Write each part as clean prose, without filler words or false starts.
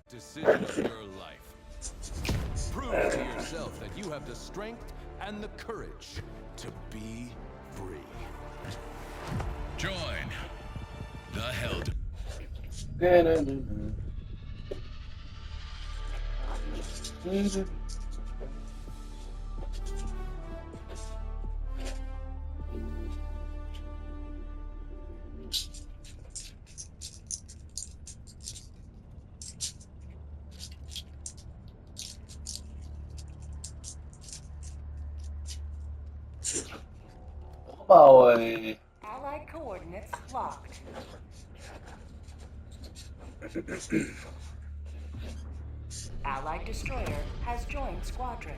Decision of your life. Prove to yourself that you have the strength and the courage to be free. Join the Helldivers. Boy. Allied coordinates locked. Allied destroyer has joined squadron.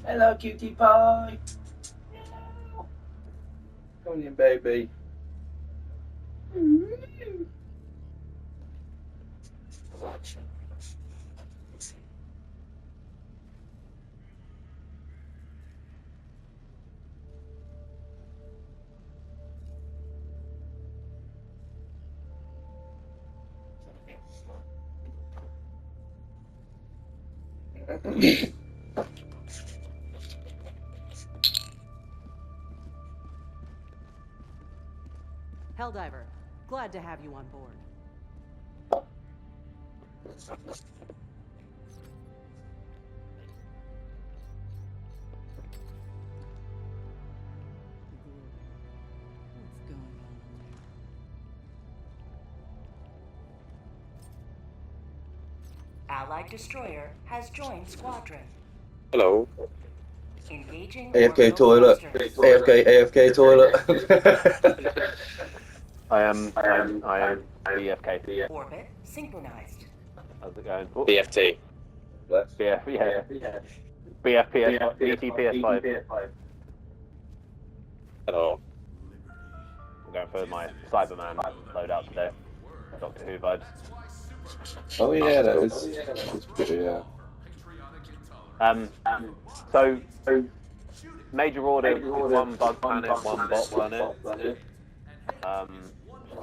Hello, cutie pie. Come in, baby. Helldiver, glad to have you on board. What's going on there? Allied destroyer has joined squadron. Hello. Engaging AFK orbital toilet. thrusters. AFK toilet. I am BFK. Orbit synchronized. How's it going? Oh, BFT. BFPS, BTPS5. Hello. I'm going for my Cyberman loadout today. Doctor Who vibes. Oh yeah, that was pretty, yeah. So major order, one bug planet, one bot planet. Just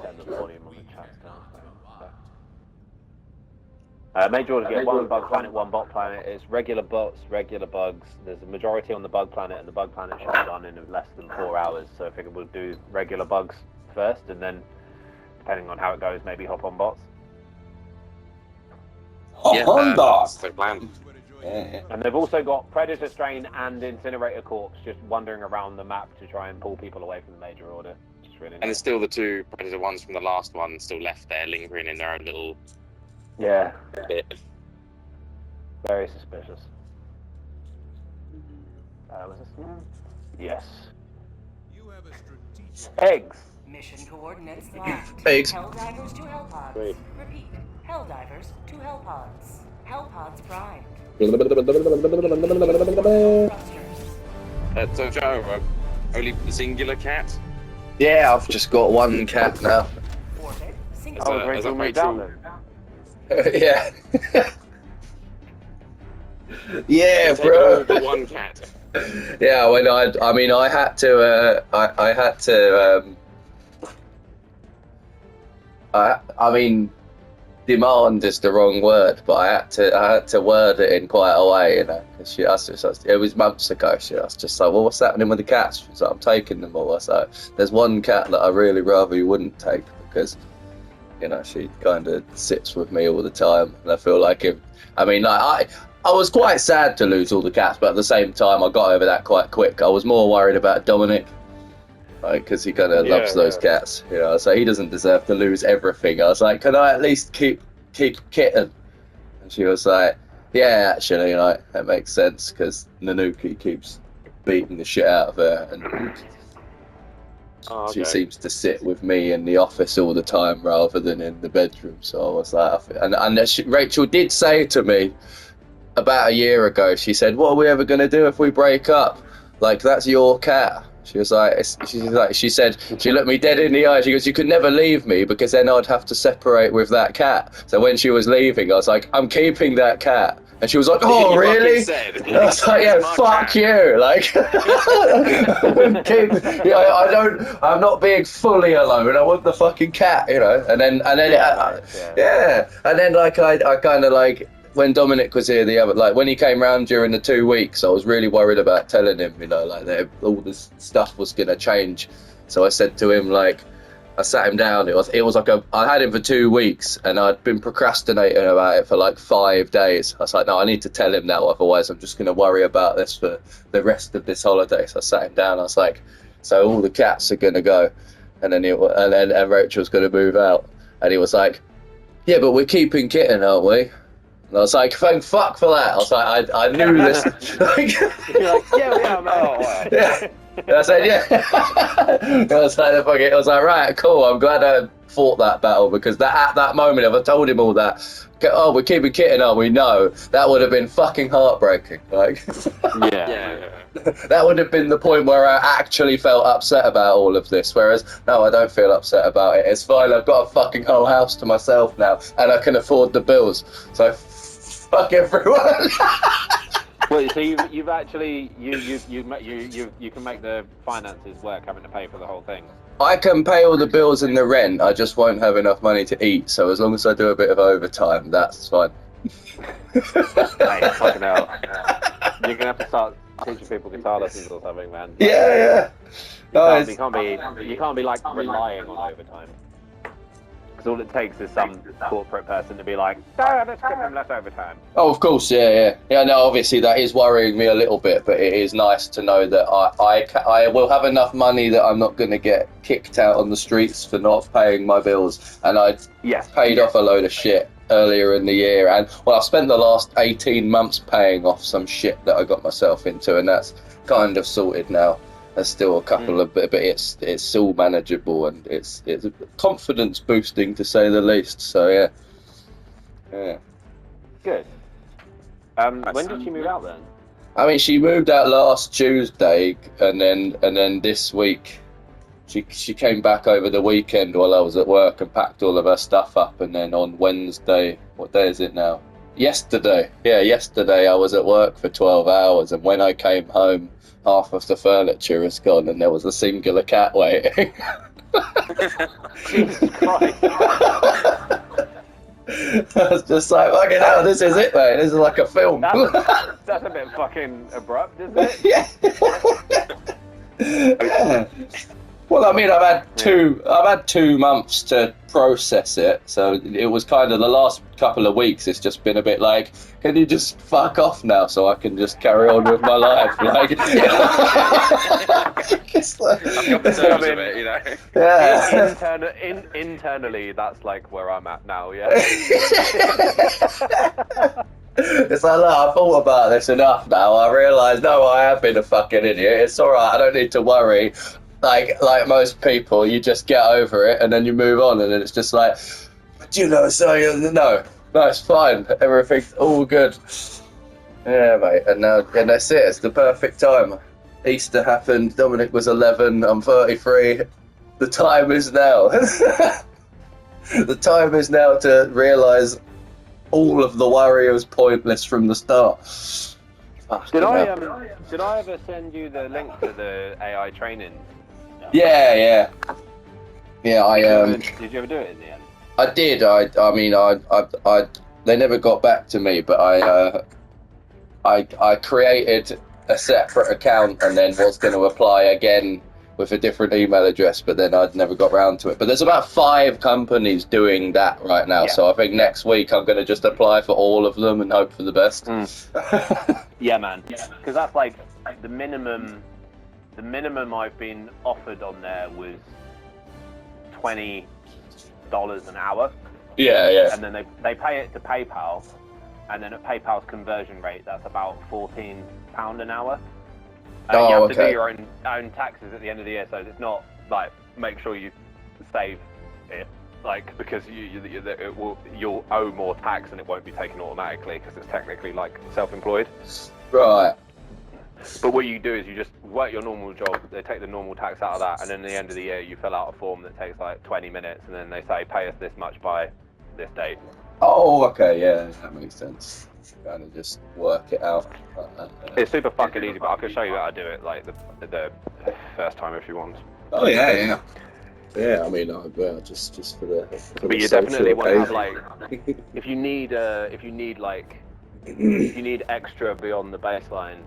turn the volume on the chat down. Major order, get one bug planet, one bot planet. It's regular bots, regular bugs. There's a majority on the bug planet, and the bug planet should be done in less than 4 hours. So I figured we'll do regular bugs first, and then, depending on how it goes, maybe hop on bots. That's the plan. Yeah. And they've also got Predator Strain and Incinerator Corps just wandering around the map to try and pull people away from the major order. Just really And nice. there's still the 2 Predator ones from the last one still left there, lingering in their own little Yeah, bit. very suspicious. Was this one? Yes. You have a strategic Eggs! Mission coordinates locked. Eggs. Helldivers to Hellpods. Wait. Repeat. Helldivers to Hellpods. Hellpods primed. Thrusters. So Joe, only singular cat? Yeah, I've just got one cat now. Orbit I As was a ready to move down then. Yeah. Yeah, bro. The one cat. Yeah, when I had to, I mean, demand is the wrong word, but I had to word it in quite a way, you know. Cause it was months ago. I was just like, well, what's happening with the cats? She was like, I'm taking them all. So there's one cat that I really rather you wouldn't take because You know, she kind of sits with me all the time, and I feel like I was quite sad to lose all the cats, but at the same time, I got over that quite quick. I was more worried about Dominic, like, because he kind of loves those cats, you know. So he doesn't deserve to lose everything. I was like, can I at least keep Kitten? And she was like, yeah, actually, you know, that makes sense because Nanuki keeps beating the shit out of her, and she seems to sit with me in the office all the time rather than in the bedroom. So I was like, Rachel did say to me about a year ago, she said, what are we ever going to do if we break up? Like, that's your cat. She was like, she said, she looked me dead in the eye. She goes, you could never leave me because then I'd have to separate with that cat. So when she was leaving, I was like, I'm keeping that cat. And she was like, oh, really? I was like, yeah, fuck you. Like, I'm not being fully alone. I want the fucking cat, you know? And then, And then, like, I kind of like, when Dominic was here when he came round during the 2 weeks, I was really worried about telling him, you know, like that all this stuff was going to change. So I said to him, like, I sat him down. It was like I had him for 2 weeks and I'd been procrastinating about it for like 5 days. I was like, no, I need to tell him now, otherwise I'm just going to worry about this for the rest of this holiday. So I sat him down. I was like, so all the cats are going to go, and then Rachel's going to move out. And he was like, yeah, but we're keeping Kitten, aren't we? And I was like, thank fuck for that. I was like, I knew this. You're like, yeah, we are, man. Yeah. And I said, yeah. I was like, right, cool. I'm glad I fought that battle, because at that moment, if I told him all that, oh, we're keeping Kitten, aren't we? No, that would have been fucking heartbreaking. Like, that would have been the point where I actually felt upset about all of this. Whereas, no, I don't feel upset about it. It's fine. I've got a fucking whole house to myself now, and I can afford the bills. So, fuck everyone. Well, so you've actually you can make the finances work, having to pay for the whole thing. I can pay all the bills and the rent. I just won't have enough money to eat. So as long as I do a bit of overtime, that's fine. Hey, fucking hell. You're gonna have to start teaching people guitar lessons or something, man. Yeah. You can't be like relying on overtime. Because all it takes is some corporate person to be like, let's give them less overtime. Oh, of course, yeah. No, obviously that is worrying me a little bit, but it is nice to know that I will have enough money that I'm not going to get kicked out on the streets for not paying my bills. And I paid off a load of shit earlier in the year, and I spent the last 18 months paying off some shit that I got myself into, and that's kind of sorted now. There's still a couple of, but it's all manageable, and it's confidence boosting to say the least. So yeah. Good. When did she move out then? I mean, she moved out last Tuesday, and then this week, she came back over the weekend while I was at work and packed all of her stuff up, and then on Wednesday, what day is it now? Yesterday I was at work for 12 hours, and when I came home, half of the furniture is gone, and there was a singular cat waiting. Jesus Christ. I was just like, fucking hell, this is it, mate. This is like a film. That's a bit fucking abrupt, isn't it? Yeah. Well, I mean, I've had 2 months to process it, so it was kind of the last couple of weeks. It's just been a bit like, can you just fuck off now so I can just carry on with my life? Like, it's like, you know. Yeah. Internally, that's like where I'm at now. Yeah. It's like, look, I thought about this enough now. I realise, no, I have been a fucking idiot. It's all right. I don't need to worry. Like most people, you just get over it and then you move on, and then it's just like, you know, so no, it's fine. Everything's all good. Yeah, mate. And that's it. It's the perfect time. Easter happened. Dominic was 11. I'm 33. The time is now. The time is now to realise all of the worry was pointless from the start. Did I ever send you the link to the AI training? Yeah. Did you ever do it in the end? I did. I mean, they never got back to me, but I created a separate account and then was going to apply again with a different email address, but then I'd never got round to it. But there's about 5 companies doing that right now, so I think next week I'm going to just apply for all of them and hope for the best. Yeah, man. Because that's like the minimum. The minimum I've been offered on there was $20 an hour. Yeah. And then they pay it to PayPal, and then at PayPal's conversion rate, that's about £14 an hour. You have to do your own taxes at the end of the year, so it's not like make sure you save it, like because you'll owe more tax and it won't be taken automatically because it's technically like self-employed. Right. But what you do is you just work your normal job. They take the normal tax out of that, and then at the end of the year, you fill out a form that takes like 20 minutes, and then they say pay us this much by this date. Oh, okay, yeah, that makes sense. Kind of just work it out. It's super fucking easy, but I can show you how to do it like the first time if you want. Oh yeah. Yeah, I mean, just for the. But you definitely want to have like, if you need extra beyond the baseline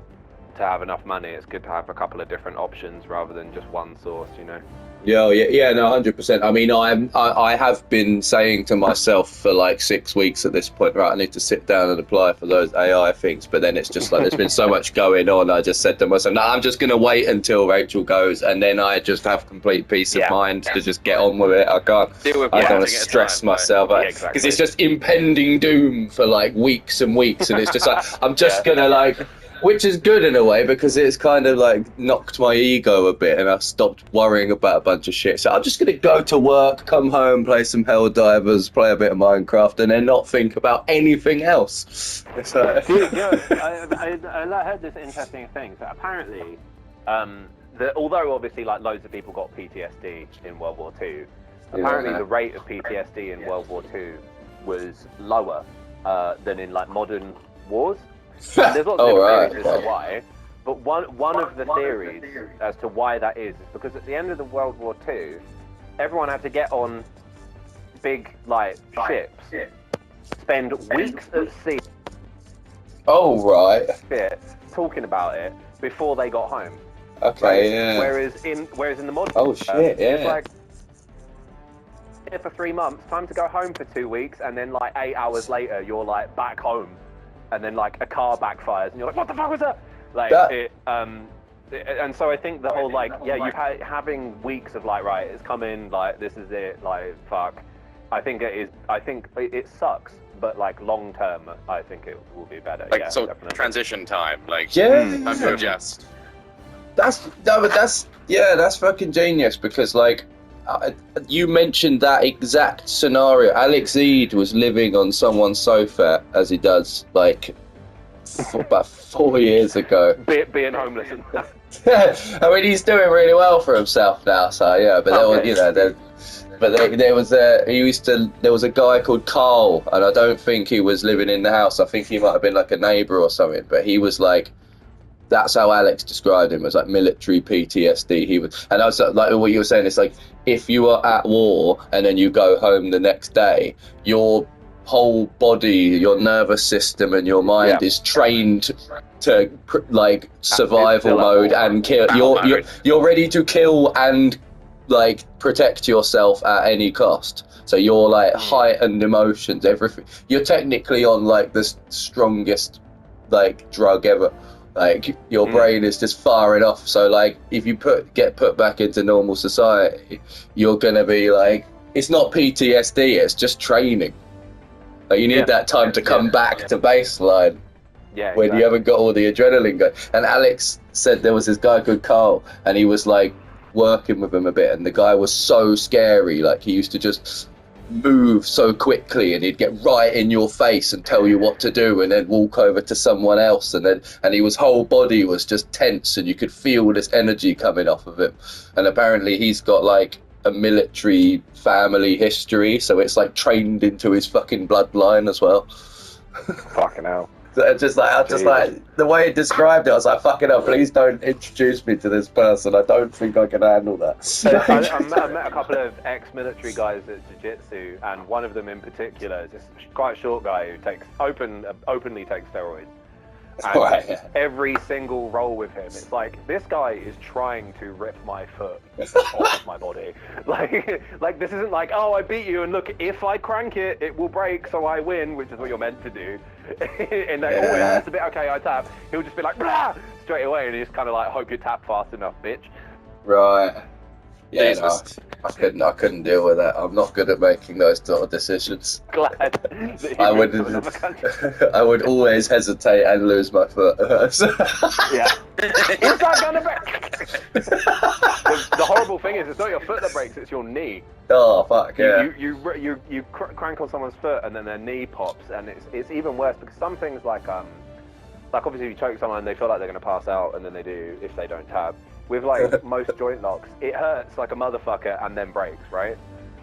to have enough money, it's good to have a couple of different options rather than just one source, you know. Yeah, no, 100%. I mean, I have been saying to myself for like 6 weeks at this point, right, I need to sit down and apply for those AI things, but then it's just like there's been so much going on. I just said to myself, no, I'm just going to wait until Rachel goes, and then I just have complete peace of mind to just get on with it. I don't want to stress myself because it's just impending doom for like weeks and weeks, and it's just like I'm just gonna like. Which is good in a way because it's kind of like knocked my ego a bit and I've stopped worrying about a bunch of shit. So I'm just going to go to work, come home, play some Helldivers, play a bit of Minecraft and then not think about anything else. So... I heard this interesting thing. So apparently, although obviously like loads of people got PTSD in World War II, apparently the rate of PTSD in World War II was lower than in like modern wars. There's lots of theories as to why, but one of the theories as to why that is because at the end of the World War II, everyone had to get on big like ships, spend weeks at sea. Oh right. Talking about it before they got home. Okay. Right? Yeah. Whereas in the modern it's like here for 3 months, time to go home for 2 weeks, and then like 8 hours later you're like back home. And then like a car backfires and you're like, what the fuck was that? Like and so I think the whole like having weeks of like right, it's coming, like this is it, like fuck. I think it sucks, but like long term, I think it will be better. Like definitely. Transition time, like time to adjust. That's fucking genius because like. You mentioned that exact scenario. Alex Eid was living on someone's sofa as he does like about 4 years ago. Being homeless. I mean, he's doing really well for himself now. So yeah, but there was a guy called Carl, and I don't think he was living in the house. I think he might have been like a neighbour or something. But he was like. That's how Alex described him, as like military PTSD. He was, and I was like what you were saying. It's like if you are at war and then you go home the next day, your whole body, your nervous system, and your mind is trained to like survival mode and kill. You're ready to kill and like protect yourself at any cost. So you're like heightened emotions, everything. You're technically on like the strongest like drug ever. Like your brain is just firing off. So like if you get put back into normal society, you're gonna be like, it's not PTSD, it's just training. Like you need that time to come back to baseline. Yeah. When you haven't got all the adrenaline going. And Alex said there was this guy called Carl, and he was like working with him a bit, and the guy was so scary. Like he used to just move so quickly and he'd get right in your face and tell you what to do and then walk over to someone else and his whole body was just tense and you could feel this energy coming off of him. And apparently he's got like a military family history, so it's like trained into his fucking bloodline as well. Fucking hell. Just like the way he described it, I was like, "Fucking hell! Please don't introduce me to this person. I don't think I can handle that." I met a couple of ex-military guys at jiu-jitsu, and one of them in particular is this quite short guy who openly takes steroids. And Right. every single roll with him, it's like, this guy is trying to rip my foot off of my body. Like this isn't like, oh, I beat you, and look, if I crank it, it will break, so I win, which is what you're meant to do. And they, oh, yeah, that's a bit, okay, I tap. He'll just be like, blah, straight away, and you just kind of like, hope you tap fast enough, bitch. Right. Yeah, no, Jesus. I couldn't deal with that. I'm not good at making those sort of decisions. Glad that he I moved would, to another country. I would always hesitate and lose my foot. Yeah. Is that gonna break? The horrible thing is, it's not your foot that breaks; it's your knee. Oh fuck yeah! You crank on someone's foot, and then their knee pops, and it's even worse because some things like obviously if you choke someone, they feel like they're gonna pass out, and then they do if they don't tap. With like most joint locks, it hurts like a motherfucker and then breaks, right?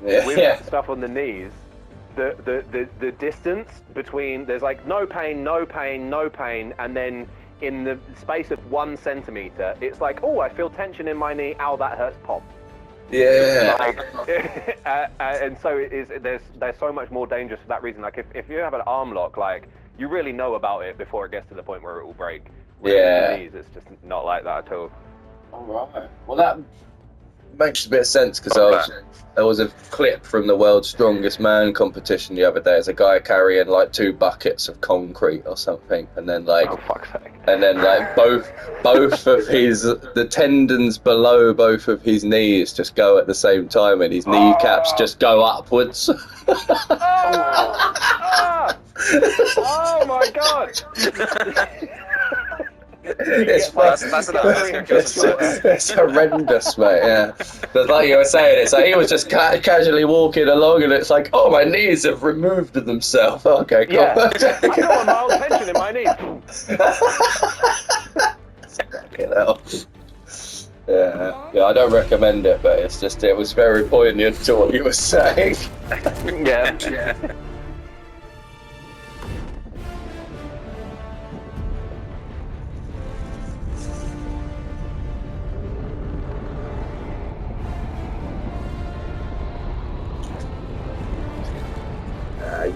Yeah. With stuff on the knees, the distance between, there's like no pain, no pain, no pain, and then in the space of 1 centimeter, it's like, oh, I feel tension in my knee, ow, that hurts, pop. Yeah. Like, and so it is. There's so much more dangerous for that reason. Like if you have an arm lock, like you really know about it before it gets to the point where it will break. Whereas Yeah. with the knees, it's just not like that at all. All right. Well, that makes a bit of sense because there was a clip from the World's Strongest Man competition the other day. There's a guy carrying like 2 buckets of concrete or something, and then like, Oh fuck's sake! and then like both of the tendons below both of his knees just go at the same time, and his kneecaps just go upwards. Oh my god! It's horrendous, mate. Yeah, but like you were saying, it's like he was just casually walking along, and it's like, oh, my knees have removed themselves. Okay, cool. Yeah, I feel a mild tension in my knees. Fucking hell. Yeah, I don't recommend it, but it was very poignant to what you were saying. Yeah.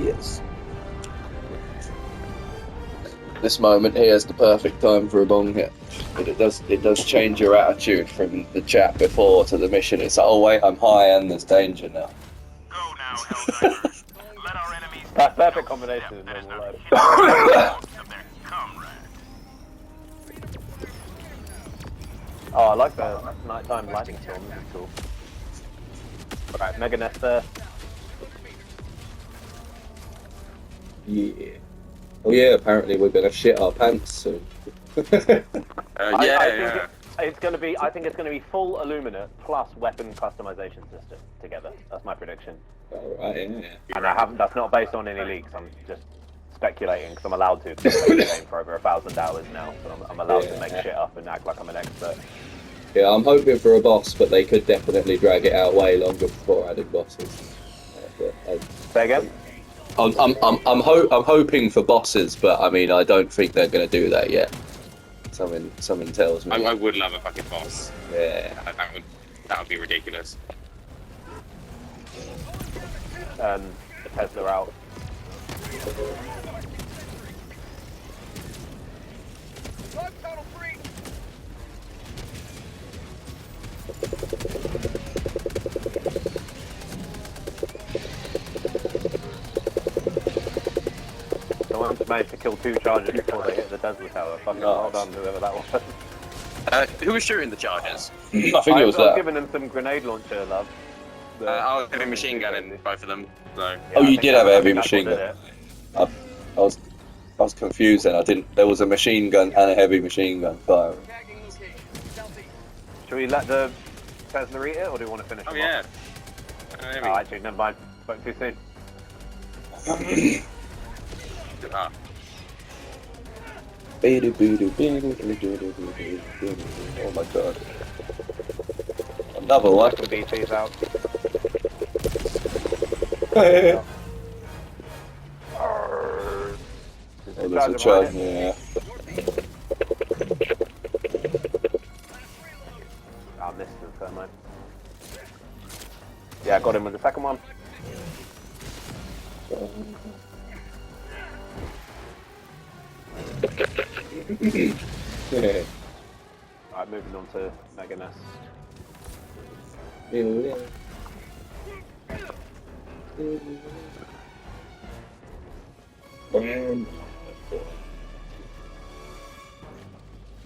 Yes. This moment here is the perfect time for a bong hit. But it does change your attitude from the chat before to the mission. It's like, oh wait, I'm high and there's danger now. Go now, Helldivers. Let our enemies That's perfect combination of normal life. of their comrade. Oh, I like the nighttime lighting storm. This is cool. Alright, Mega Nest there. Yeah. Oh yeah, apparently we're gonna shit our pants soon. I think it's gonna be full Illuminate plus weapon customization system together. That's my prediction. Alright, yeah. And that's not based on any leaks. I'm just speculating because I'm allowed to. Because I've played the game for over 1,000 hours now, so I'm allowed to make shit up and act like I'm an expert. Yeah, I'm hoping for a boss, but they could definitely drag it out way longer before adding bosses. Say again? I'm hoping for bosses, but I mean I don't think they're gonna do that yet. Something tells me. I would love a fucking boss. Yeah. That would be ridiculous. The Tesla out. Someone managed to kill 2 chargers before they hit the Tesla tower. Fucking well done, whoever that was. Who was shooting the charges? I think I it was was that. giving them some grenade launcher love. I was having a machine gun in both of them. So. Yeah, Oh, I you think did have a heavy that's machine what gun. did it. I was confused then. I didn't. There was a machine gun and a heavy machine gun firing. Should we let the Tesla eat it, or do we want to finish Oh them yeah. off? Oh, actually, never mind. Spoke too soon. Ah. Oh my god. Another one. The BT's out. Oh, there's a charge, yeah. I missed him for a moment. Yeah, I got him with the second one. Alright, moving on to Meganess.